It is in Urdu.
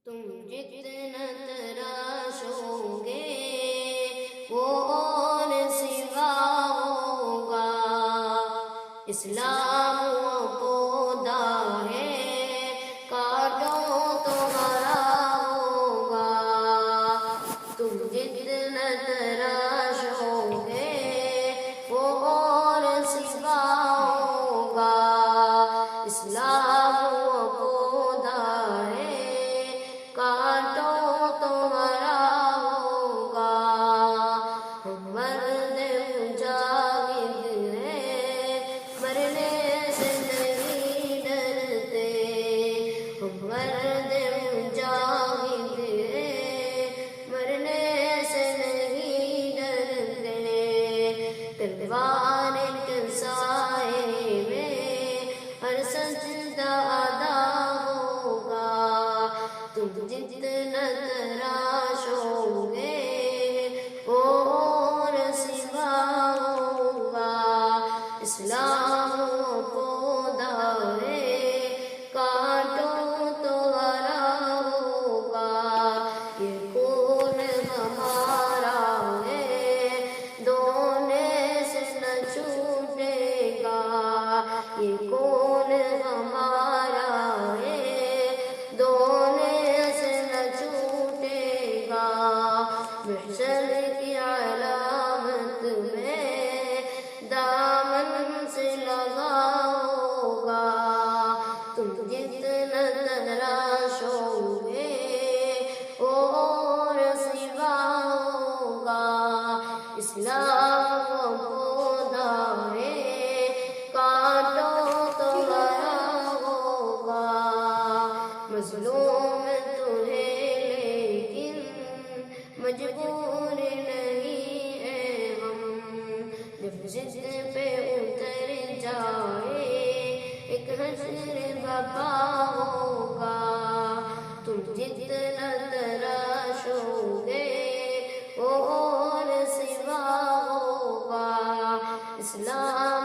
تم جتنا تراشو گے وہ اور سوا ہوگا، اسلام وہ پودا ہے کاٹو تو ہرا ہوگا، تم جتنا تراشو گے وہ اور سوا ہوگا، اسلام وہ پودا ہے کاٹو تو ہرا ہوگا، ہم مرد مجاہد ہیں مرنے سے نہیں ڈرتے، ہم مرد مجاہد ہیں مرنے سے نہیں ڈرتے، تلوار کے سائے میں ہر سجدہ ادا ہوگا، تم جتنا تراشو گے وہ اور سوا ہوگا، اسلام وہ پودا ہے کاٹو تو ہرا ہوگا، یہ خون ہمارا ہے دونے سے نہ چھوٹے گا، یہ خون ہمارا ہے دونے سے نہ چھوٹے گا، محشر کی علامت میں دامن سے لگا ہوگا، تم جتنا تراشو گے وہ اور سوا ہوگا، اسلام وہ پودا ہے کاٹو تو ہرا ہوگا، مظلوم تو ہے لیکن مجبور نہیں ہے ہم، جب ضد پہ اتر جائے ایک حشر برپا ہوگا، تم جتنا تراشو گے وہ اور سوا ہوگا، اسلام